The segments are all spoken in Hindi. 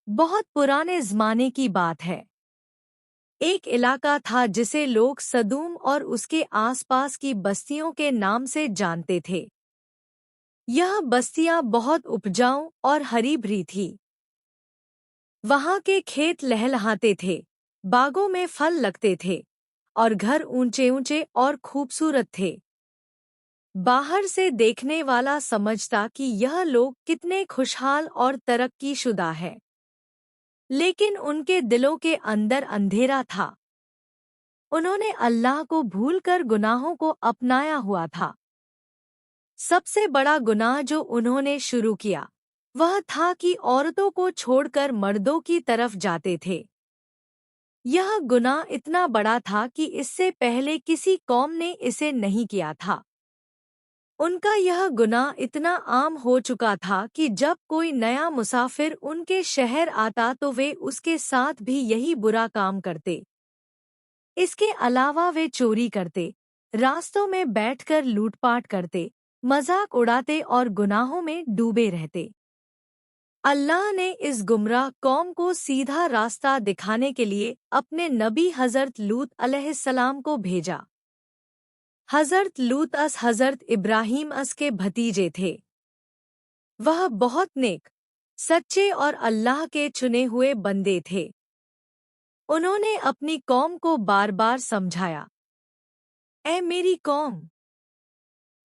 बहुत पुराने ज़माने की बात है। एक इलाका था जिसे लोग सदूम और उसके आसपास की बस्तियों के नाम से जानते थे। यह बस्तियां बहुत उपजाऊ और हरी भरी थी। वहां के खेत लहलहाते थे, बागों में फल लगते थे और घर ऊंचे ऊंचे और खूबसूरत थे। बाहर से देखने वाला समझता कि यह लोग कितने खुशहाल और तरक्कीशुदा है, लेकिन उनके दिलों के अंदर अंधेरा था। उन्होंने अल्लाह को भूलकर गुनाहों को अपनाया हुआ था। सबसे बड़ा गुनाह जो उन्होंने शुरू किया वह था कि औरतों को छोड़कर मर्दों की तरफ जाते थे। यह गुनाह इतना बड़ा था कि इससे पहले किसी कौम ने इसे नहीं किया था। उनका यह गुनाह इतना आम हो चुका था कि जब कोई नया मुसाफिर उनके शहर आता तो वे उसके साथ भी यही बुरा काम करते। इसके अलावा वे चोरी करते, रास्तों में बैठकर लूटपाट करते, मजाक उड़ाते और गुनाहों में डूबे रहते। अल्लाह ने इस गुमराह कौम को सीधा रास्ता दिखाने के लिए अपने नबी हज़रत लूत अलैहिस्सलाम को भेजा। हज़रत लूत हज़रत इब्राहीम के भतीजे थे। वह बहुत नेक, सच्चे और अल्लाह के चुने हुए बंदे थे। उन्होंने अपनी कौम को बार बार समझाया, ऐ मेरी कौम,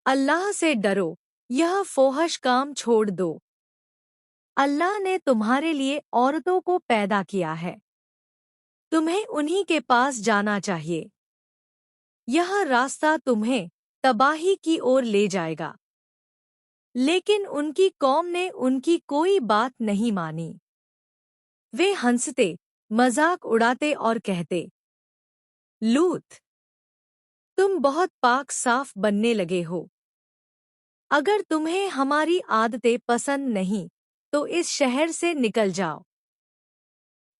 अल्लाह से डरो, यह फोहश काम छोड़ दो। अल्लाह ने तुम्हारे लिए औरतों को पैदा किया है, तुम्हें उन्हीं के पास जाना चाहिए। यह रास्ता तुम्हें तबाही की ओर ले जाएगा। लेकिन उनकी कौम ने उनकी कोई बात नहीं मानी। वे हंसते, मजाक उड़ाते और कहते, लूत, तुम बहुत पाक साफ बनने लगे हो। अगर तुम्हें हमारी आदतें पसंद नहीं तो इस शहर से निकल जाओ।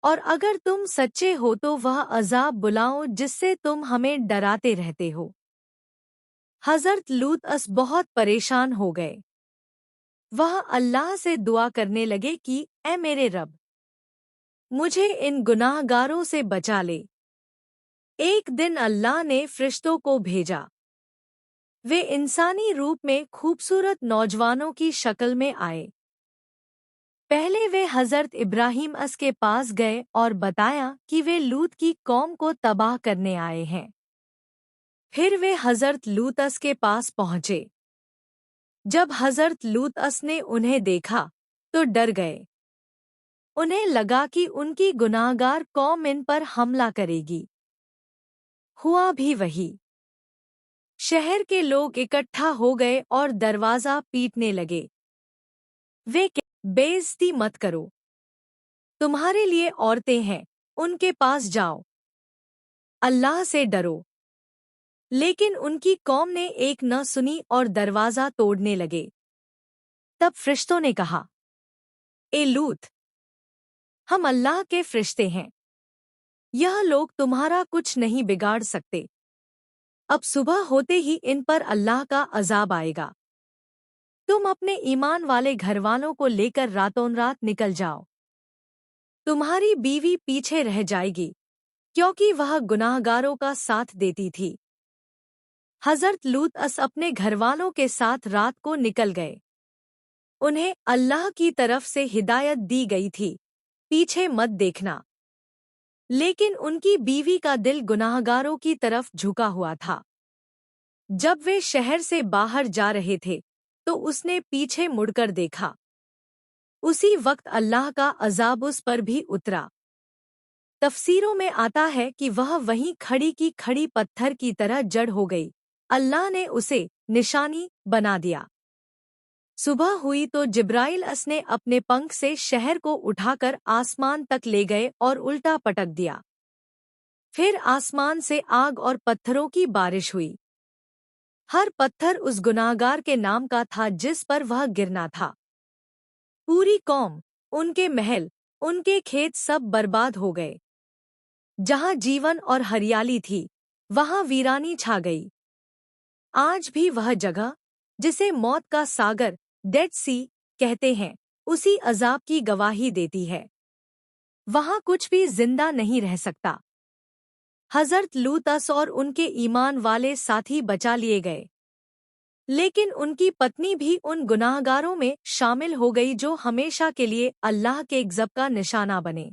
और अगर तुम सच्चे हो तो वह अजाब बुलाओ जिससे तुम हमें डराते रहते हो। हज़रत लूत बहुत परेशान हो गए। वह अल्लाह से दुआ करने लगे कि ऐ मेरे रब, मुझे इन गुनाहगारों से बचा ले। एक दिन अल्लाह ने फरिश्तों को भेजा। वे इंसानी रूप में खूबसूरत नौजवानों की शक्ल में आए। पहले वे हज़रत इब्राहीम के पास गए और बताया कि वे लूत की कौम को तबाह करने आए हैं। फिर वे हज़रत लूत के पास पहुँचे। जब हज़रत लूत ने उन्हें देखा तो डर गए। उन्हें लगा कि उनकी गुनाहगार कौम इन पर हमला करेगी। हुआ भी वही। शहर के लोग इकट्ठा हो गए और दरवाज़ा पीटने लगे। वे बेइज्जती मत करो, तुम्हारे लिए औरतें हैं, उनके पास जाओ, अल्लाह से डरो। लेकिन उनकी कौम ने एक न सुनी और दरवाज़ा तोड़ने लगे। तब फरिश्तों ने कहा, ए लूत, हम अल्लाह के फरिश्ते हैं, यह लोग तुम्हारा कुछ नहीं बिगाड़ सकते। अब सुबह होते ही इन पर अल्लाह का अजाब आएगा। तुम अपने ईमान वाले घरवालों को लेकर रातों रात निकल जाओ। तुम्हारी बीवी पीछे रह जाएगी, क्योंकि वह गुनाहगारों का साथ देती थी। हज़रत लूत अपने घरवालों के साथ रात को निकल गए। उन्हें अल्लाह की तरफ से हिदायत दी गई थी, पीछे मत देखना। लेकिन उनकी बीवी का दिल गुनाहगारों की तरफ झुका हुआ था। जब वे शहर से बाहर जा रहे थे तो उसने पीछे मुड़कर देखा। उसी वक्त अल्लाह का अजाब उस पर भी उतरा। तफसीरों में आता है कि वह वहीं खड़ी की खड़ी पत्थर की तरह जड़ हो गई। अल्लाह ने उसे निशानी बना दिया। सुबह हुई तो जिब्राइल ने अपने पंख से शहर को उठाकर आसमान तक ले गए और उल्टा पटक दिया। फिर आसमान से आग और पत्थरों की बारिश हुई। हर पत्थर उस गुनाहगार के नाम का था जिस पर वह गिरना था। पूरी कौम, उनके महल, उनके खेत सब बर्बाद हो गए। जहाँ जीवन और हरियाली थी वहाँ वीरानी छा गई। आज भी वह जगह, जिसे मौत का सागर, डेड सी कहते हैं, उसी अजाब की गवाही देती है। वहां कुछ भी जिंदा नहीं रह सकता। हजरत लूत और उनके ईमान वाले साथी बचा लिए गए, लेकिन उनकी पत्नी भी उन गुनाहगारों में शामिल हो गई जो हमेशा के लिए अल्लाह के गज़ब का निशाना बने।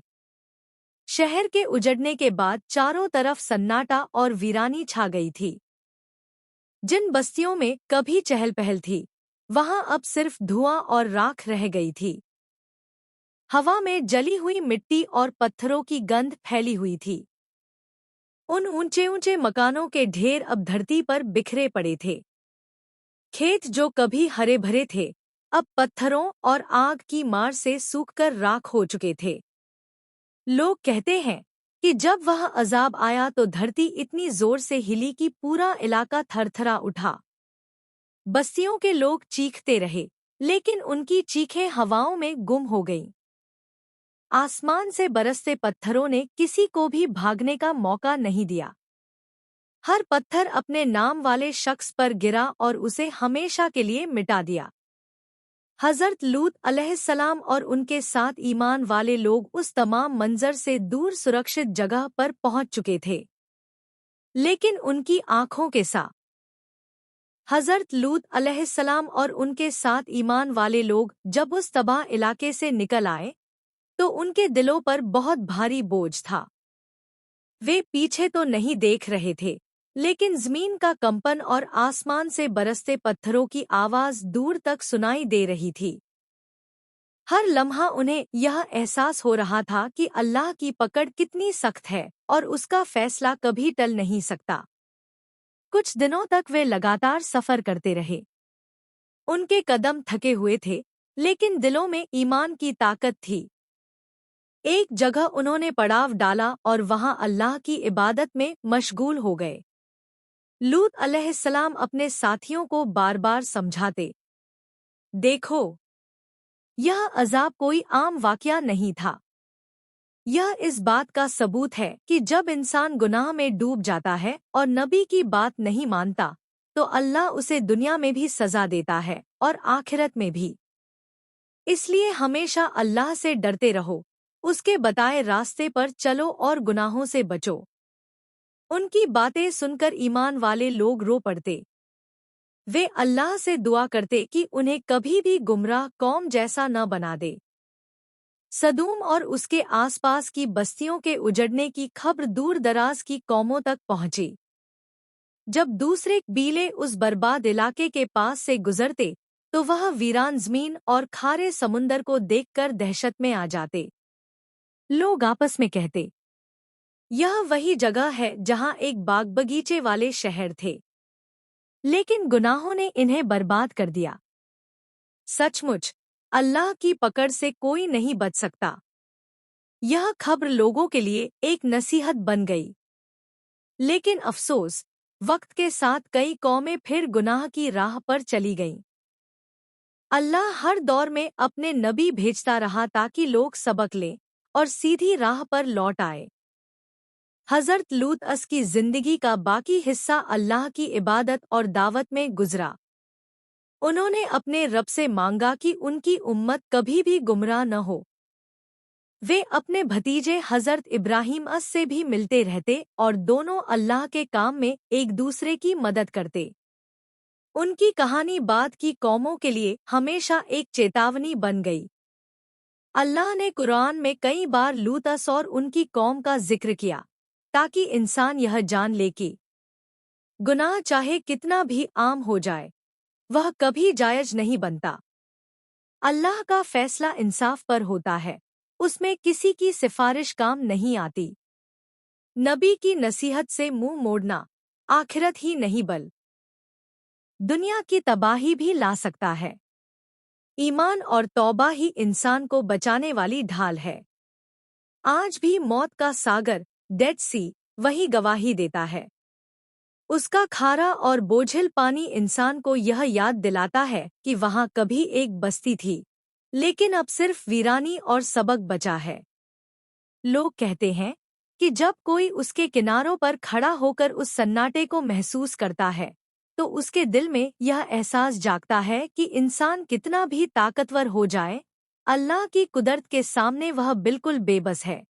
शहर के उजड़ने के बाद चारों तरफ सन्नाटा और वीरानी छा गई थी। जिन बस्तियों में कभी चहल पहल थी, वहां अब सिर्फ धुआं और राख रह गई थी। हवा में जली हुई मिट्टी और पत्थरों की गंध फैली हुई थी। उन ऊंचे ऊंचे मकानों के ढेर अब धरती पर बिखरे पड़े थे। खेत जो कभी हरे भरे थे, अब पत्थरों और आग की मार से सूखकर राख हो चुके थे। लोग कहते हैं कि जब वह अजाब आया तो धरती इतनी जोर से हिली कि पूरा इलाका थरथरा उठा। बस्तियों के लोग चीखते रहे, लेकिन उनकी चीखें हवाओं में गुम हो गईं। आसमान से बरसते पत्थरों ने किसी को भी भागने का मौका नहीं दिया। हर पत्थर अपने नाम वाले शख्स पर गिरा और उसे हमेशा के लिए मिटा दिया। हज़रत लूत अलैहिस्सलाम और उनके साथ ईमान वाले लोग उस तमाम मंजर से दूर सुरक्षित जगह पर पहुंच चुके थे, लेकिन उनकी आंखों के साथ हज़रत लूत अलैहिस्सलाम और उनके साथ ईमान वाले लोग जब उस तबाह इलाके से निकल आए, तो उनके दिलों पर बहुत भारी बोझ था। वे पीछे तो नहीं देख रहे थे, लेकिन ज़मीन का कंपन और आसमान से बरसते पत्थरों की आवाज़ दूर तक सुनाई दे रही थी। हर लम्हा उन्हें यह एहसास हो रहा था कि अल्लाह की पकड़ कितनी सख्त है और उसका फैसला कभी टल नहीं सकता। कुछ दिनों तक वे लगातार सफ़र करते रहे। उनके कदम थके हुए थे, लेकिन दिलों में ईमान की ताकत थी। एक जगह उन्होंने पड़ाव डाला और वहां अल्लाह की इबादत में मशगूल हो गए। लूत अलैहिस्सलाम अपने साथियों को बार बार समझाते, देखो, यह अजाब कोई आम वाकया नहीं था। यह इस बात का सबूत है कि जब इंसान गुनाह में डूब जाता है और नबी की बात नहीं मानता, तो अल्लाह उसे दुनिया में भी सजा देता है और आखिरत में भी। इसलिए हमेशा अल्लाह से डरते रहो, उसके बताए रास्ते पर चलो और गुनाहों से बचो। उनकी बातें सुनकर ईमान वाले लोग रो पड़ते। वे अल्लाह से दुआ करते कि उन्हें कभी भी गुमराह कौम जैसा न बना दे। सदूम और उसके आसपास की बस्तियों के उजड़ने की खबर दूर दराज की कौमों तक पहुंची। जब दूसरे कबीले उस बर्बाद इलाके के पास से गुजरते, तो वह वीरान ज़मीन और खारे समुंदर को देखकर दहशत में आ जाते। लोग आपस में कहते, यह वही जगह है जहां एक बाग बगीचे वाले शहर थे, लेकिन गुनाहों ने इन्हें बर्बाद कर दिया। सचमुच अल्लाह की पकड़ से कोई नहीं बच सकता। यह खबर लोगों के लिए एक नसीहत बन गई। लेकिन अफसोस, वक्त के साथ कई कौमें फिर गुनाह की राह पर चली गईं। अल्लाह हर दौर में अपने नबी भेजता रहा ताकि लोग सबक लें और सीधी राह पर लौट आए। हज़रत लूत की जिंदगी का बाकी हिस्सा अल्लाह की इबादत और दावत में गुजरा। उन्होंने अपने रब से मांगा कि उनकी उम्मत कभी भी गुमराह न हो। वे अपने भतीजे हज़रत इब्राहीम से भी मिलते रहते और दोनों अल्लाह के काम में एक दूसरे की मदद करते। उनकी कहानी बाद की कौमों के लिए हमेशा एक चेतावनी बन गई। अल्लाह ने कुरान में कई बार लूत और उनकी कौम का जिक्र किया, ताकि इंसान यह जान ले कि गुनाह चाहे कितना भी आम हो जाए, वह कभी जायज नहीं बनता। अल्लाह का फैसला इंसाफ पर होता है, उसमें किसी की सिफारिश काम नहीं आती। नबी की नसीहत से मुंह मोड़ना आखिरत ही नहीं बल दुनिया की तबाही भी ला सकता है। ईमान और तौबा ही इंसान को बचाने वाली ढाल है। आज भी मौत का सागर, डेड सी, वही गवाही देता है। उसका खारा और बोझिल पानी इंसान को यह याद दिलाता है कि वहां कभी एक बस्ती थी, लेकिन अब सिर्फ वीरानी और सबक बचा है। लोग कहते हैं कि जब कोई उसके किनारों पर खड़ा होकर उस सन्नाटे को महसूस करता है, तो उसके दिल में यह एहसास जागता है कि इंसान कितना भी ताकतवर हो जाए, अल्लाह की कुदरत के सामने वह बिल्कुल बेबस है।